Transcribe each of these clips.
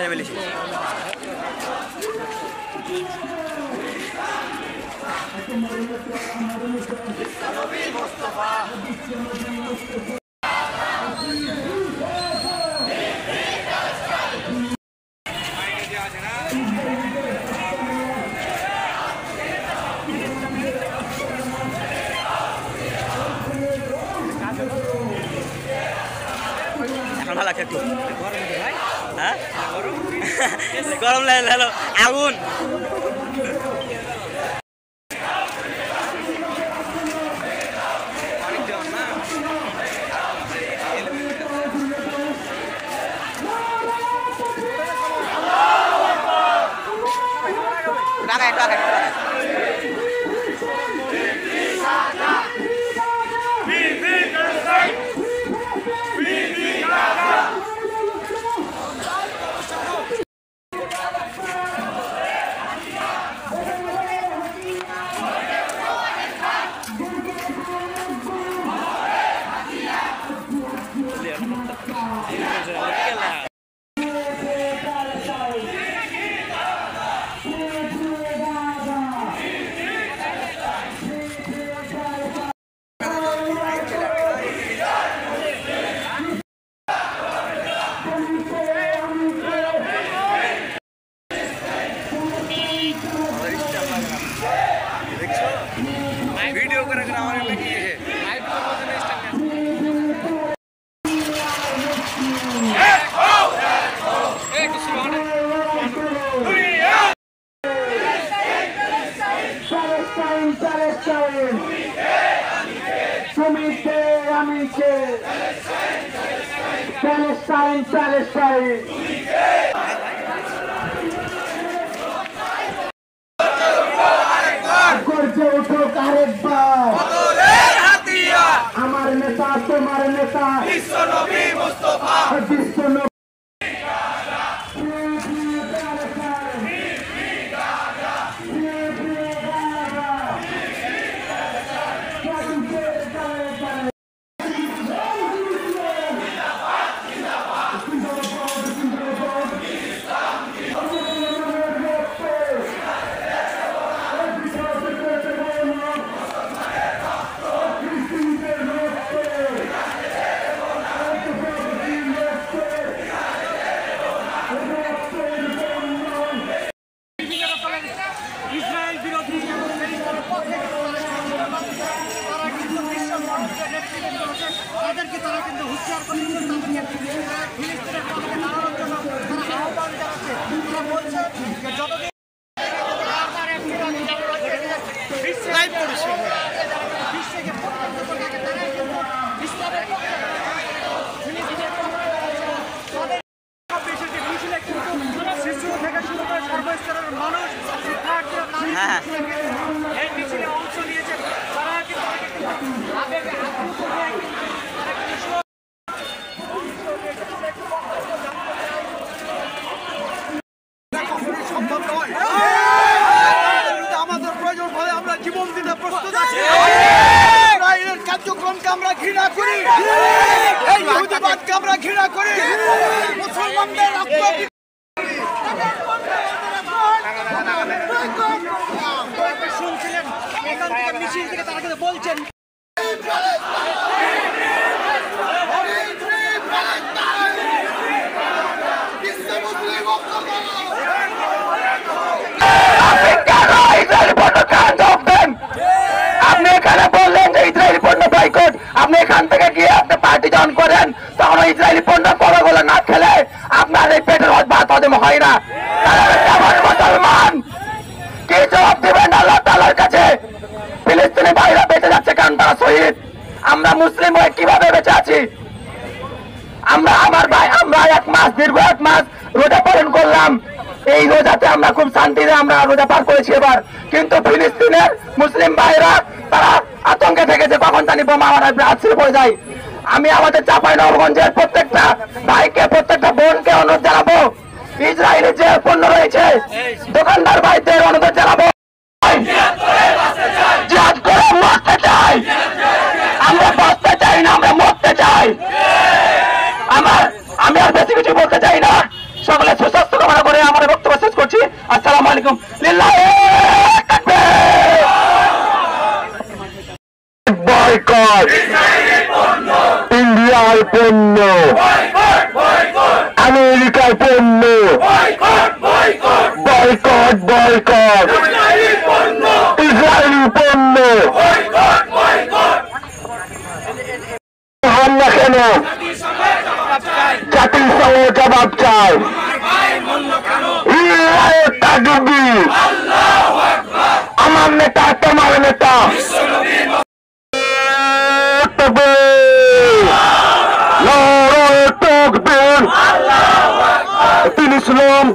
Family এখন ভালো লাগছে একটু হ্যাঁ গরম লাগে হলো আগুন वीडियो कर हमारे में की है लाइव तो बहुत नहीं स्टार्ट ए किसी बात আমার নেতা তোমার নেতা বিশ্বনবী মুস্তাফা বিশ্বনবী আমাদের প্রয়োজন হলে আমরা জীবন দিতে প্রস্তুত আছি। ইসরায়েলের কার্যক্রমকে আমরা ঘৃণা করি, এই ইহুদিবাদকে আমরা ঘৃণা করি, মুসলমানদের রক্ত শুনছিলেন এখান থেকে মিছিল থেকে তারা কিন্তু বলছেন আপনি এখানে বললেন যে ইসরায়েলি পণ্য বয়কট, আপনি এখান থেকে গিয়ে আপনি পার্টি জয়েন করেন, তখন ইসরায়েলি পণ্য পরগুলো না খেলে আপনার এই পেটের ভাত হজম হয় না। মুসলমান কি জবাব দিবেন আল্লাহ তাআলার কাছে? ফিলিস্তিনি ভাইরা বেঁচে যাচ্ছে কারণ তারা শহীদ, আমরা মুসলিম হয়ে কিভাবে বেঁচে আছি? আমরা আমার ভাই আমরা দীর্ঘ এক মাস রোজা পালন করলাম, এই রোজাতে আমরা খুব শান্তিতে আমরা রোজা পার করেছি এবার, কিন্তু ফিলিস্তিনের মুসলিম ভাইরা তারা আতঙ্কে থেকেছে কখন জানি বোমা আমার আছড়ে পড়ে যায়। আমি আমাদের চাঁপাইনবাবগঞ্জের প্রত্যেকটা ভাইকে প্রত্যেকটা বোনকে অনুরোধ জানাবো, ইসরায়েলের যে পণ্য রয়েছে দোকানদার ভাইদের অনুরোধ জানাবো জিহাদ করে মরতে চাই, আমরা বাঁচতে চাই না, আমরা মরতে চাই। আমি আর বেশি কিছু বলতে চাই না, সকলে সুস্বাস্থ্য আলাইকুম। লিল্লাহি তাকবীর। বয়কট ইন্ডিয়ার পণ্য, আমেরিকার পণ্য, বয়কট বয়কট ইসরায়েলি পণ্য। হামলা কেন? জাতিসংঘ জবাব চায়। আমার নেতা তোমার নেতা তিনি ইসলাম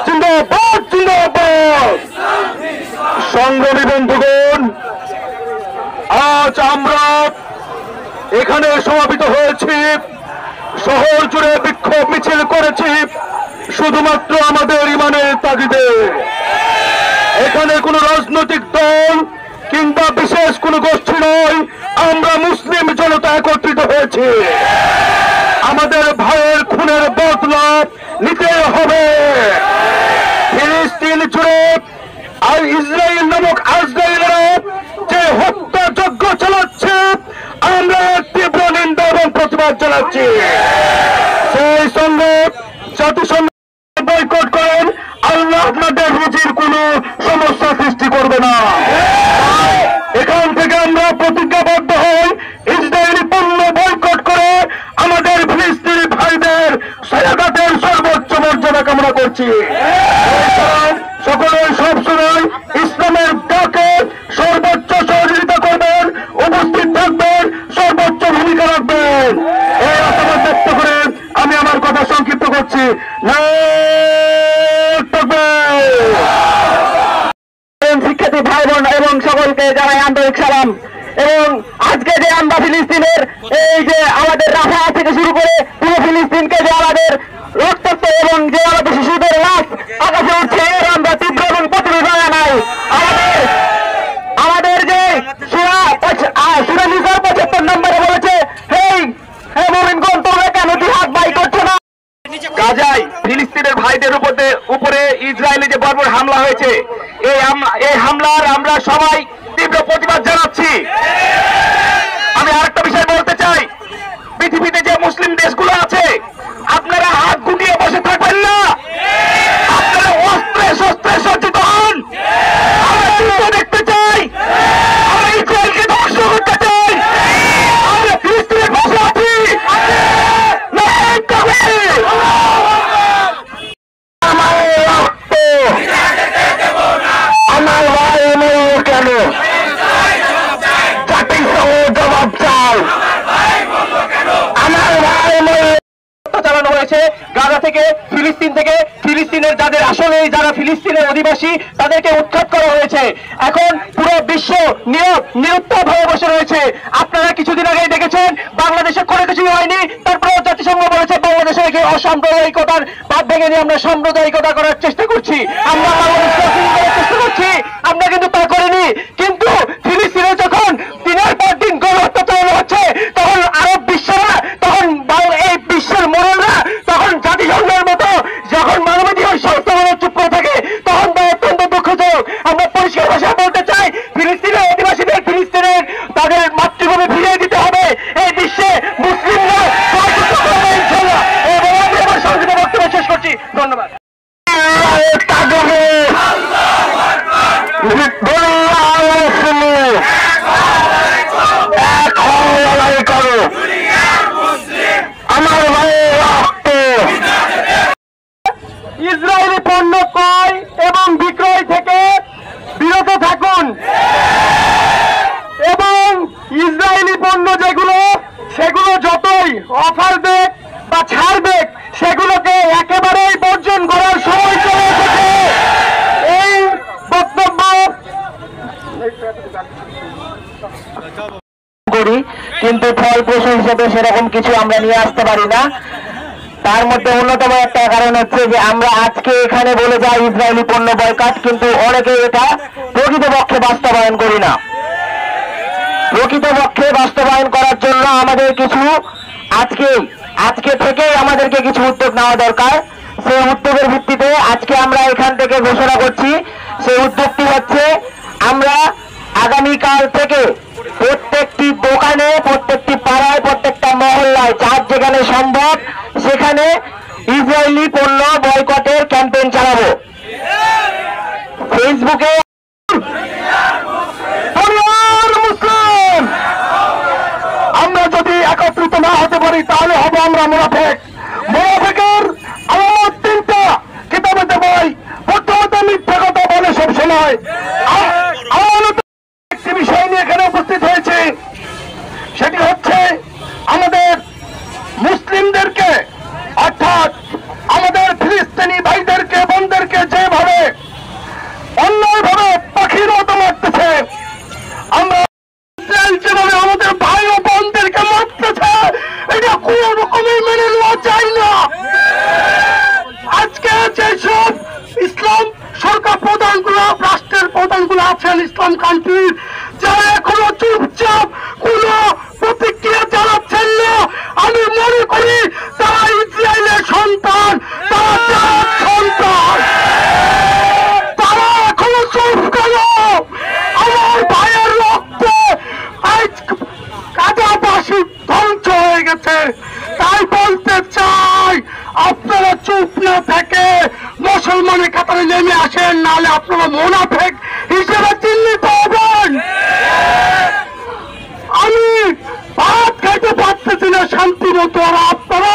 জিন্দাবাদ জিন্দাবাদ। সংগ্রামী বন্ধুগণ, আজ আমরা এখানে সমাবেত হয়েছি, শহর জুড়ে বিক্ষোভ মিছিল করেছি শুধুমাত্র আমাদের ইমানের তাগিদে। এখানে কোনো রাজনৈতিক দল কিংবা বিশেষ কোনো গোষ্ঠী নয়, আমরা মুসলিম জনতা একত্রিত হয়েছি। আমাদের ভাইয়ের খুনের বদলা নিতে হবে। ফিলিস্তিন জুড়ে আর ইসরায়েল নামক আজরাইলরা যে হত্যাযজ্ঞ চালাচ্ছে, আমরা তীব্র নিন্দা এবং প্রতিবাদ জানাচ্ছি। সেই সঙ্গে জাতিসংঘ বয়কট করেন, আল্লাহ আপনাদের রুজির কোনো সমস্যা সৃষ্টি করবে না। এখান থেকে আমরা প্রতিজ্ঞাবদ্ধ হই, ইসরায়েলি পণ্য বয়কট করে আমাদের ফিলিস্তিনি ভাইদের শাহাদাতের সর্বোচ্চ মর্যাদা কামনা করছি। সকলে সবসময় ইসলামের ডাকে সর্বোচ্চ সহযোগিতা করবেন, উপস্থিত থাকবেন, সর্বোচ্চ ভূমিকা রাখবেন। এই আশাবাদ ব্যক্ত করে আমি আমার কথা সংক্ষিপ্ত করছি। শিক্ষার্থী ভাই বোন এবং সকলকে জানাই আন্তরিক সালাম। এবং আজকে যে আমরা ফিলিস্তিনের এই যে আমাদের রাফা থেকে শুরু করে পুরো ফিলিস্তিনকে যে আমাদের রক্তাক্ত এবং যে আমাদের শিশুদের লাশ আকাশে উঠছে, এর আমরা তীব্র এবং প্রতিরোধ জানাই। আমাদের যে সূরা নিসার 75 নম্বরে বলেছে, হে মুমিনগণ, তোমরা কেন জিহাদ বাই করছো না? গাজায় ফিলিস্তিনের ভাইদের উপরে ইসরায়েলি যে বর্বর হামলা হয়েছে, এই হামলার আমরা সবাই তীব্র প্রতিবাদ জানাচ্ছি। আমি আরেকটা বিষয় বলতে চাই, পৃথিবীতে যে মুসলিম দেশগুলো আছে, আপনারা হাত গুটিয়ে বসে থাকবেন না, আপনারা অস্ত্রে শস্ত্রে সজ্জিত হন। আমরা যুদ্ধ দেখতে চাই, আমরা ইসরায়েলকে ধ্বংস করতে চাই, আমরা ফিলিস্তিনের পাশে আছি। আমার ভাই কেন জাতিসংঘ জবাব চাই। আমার ভাই চালানো হয়েছে গাজা থেকে, ফিলিস্তিনের যাদের আসলে যারা ফিলিস্তিনের অধিবাসী তাদেরকে উৎখাত করা হয়েছে। এখন পুরো বিশ্ব নিরুত্তর হয়ে বসে রয়েছে। আপনারা কিছুদিন আগেই দেখেছেন বাংলাদেশে কোনো কিছুই হয়নি, তারপরেও জাতিসংঘ বলেছে বাংলাদেশে নাকি অসাম্প্রদায়িকতার বাদ ভেঙে নিয়ে আমরা সাম্প্রদায়িকতা করার চেষ্টা করছি, আমরা বাংলাদেশকে করার চেষ্টা করছি। আমরা কিন্তু তা করিনি। কিন্তু ফিলিস্তিনে যখন দিনের পর দিন গণহত্যা চালানো হচ্ছে, তখন আরব বিশ্বরা, তখন এই বিশ্বের মোড়লরা, তখন জাতিসংঘের মতো যখন মানবাধিকার সংস্থাগুলো চুপ করে থাকে, তখন তা অত্যন্ত দুঃখজনক। আমরা পরিষ্কার ভাষায় বলতে চাই, ফিলিস্তিনের অধিবাসীদের ফিলিস্তিনের তাদের মাতৃভূমি ফিরিয়ে দিতে হবে। এই বিশ্বে মুসলিমরা ইনশাআল্লাহ। এবং আমি আমার সংক্ষিপ্ত বক্তব্য শেষ করছি। ধন্যবাদ। ইসরায়েলি পণ্য ক্রয় এবং বিক্রয় থেকে বিরত থাকুন এবং ইসরায়েলি পণ্য যেগুলো সেগুলো যতই অফার দেখ বা ছাড় দেখ, সেগুলোকে একেবারেই বর্জন করার সময় চলে এসেছে। এই বক্তব্য করি, কিন্তু ফলপ্রসূ হিসেবে সেরকম কিছু আমরা নিয়ে আসতে পারি না। তার মধ্যে অন্যতম একটা কারণ হচ্ছে যে আমরা আজকে এখানে বলে যাই ইসরায়েলি পণ্য বয়কট, কিন্তু অনেকে এটা প্রকৃতপক্ষে বাস্তবায়ন করি না। প্রকৃতপক্ষে বাস্তবায়ন করার জন্য আমাদের কিছু আজকে থেকেই আমাদেরকে কিছু উদ্যোগ নেওয়া দরকার। সেই উদ্যোগের ভিত্তিতে আজকে আমরা এখান থেকে ঘোষণা করছি। সেই উদ্যোগটি হচ্ছে, আমরা আগামীকাল থেকে প্রত্যেকটি দোকানে, প্রত্যেকটি পাড়ায়, প্রত্যেকটা মহল্লায়, যার যেখানে সম্ভব সেখানে ইসরায়েলি পণ্য বয়কটের ক্যাম্পেইন চালাবো। ফেসবুকে মুসলিম, আমরা যদি একত্রিত না হতে পারি তাহলে হবো আমরা মুনাফিক। মুনাফিকের আমার তিনটা কিতাবেতে বই, প্রথমত মিথ্যা কথা বলে সবসময়। একটি বিষয় নিয়ে এখানে উপস্থিত হয়েছে, সেটি হচ্ছে আমাদের মুসলিমদেরকে, অর্থাৎ আমাদের ফিলিস্তিনি ভাইদেরকে, বোনদেরকে যেভাবে অন্যায়ভাবে পাখির মতো মারতেছে, আমরা যেভাবে আমাদের ভাই ও বোনদেরকে মারতেছে, এটা কোন রকমের মেনে নেওয়া যায় না। আজকে যেসব ইসলাম সরকার প্রধানগুলো, রাষ্ট্রের প্রধানগুলো আছেন ইসলাম কান্ট্রির, যারা এখনো চুপচাপ কোন প্রতিক্রিয়া জানাচ্ছেন না, আমি মনে করি তারা ইসরায়েলের সন্তান, তারা জাহাজ সন্তান। তারা এখনো চুপ কেন? আমার ভাইয়ের রক্তে আজ কাজাবাসী ধ্বংস হয়ে গেছে। তাই বলতে চাই, আপনারা চুপ না থেকে মুসলমানের কাতারে নেমে আসেন, নাহলে আপনারা মুনাফিক হিসেবে চিহ্নিত হবেন। আমি ভাত খাইতে পারতেছি না শান্তি মতো, আর আপনারা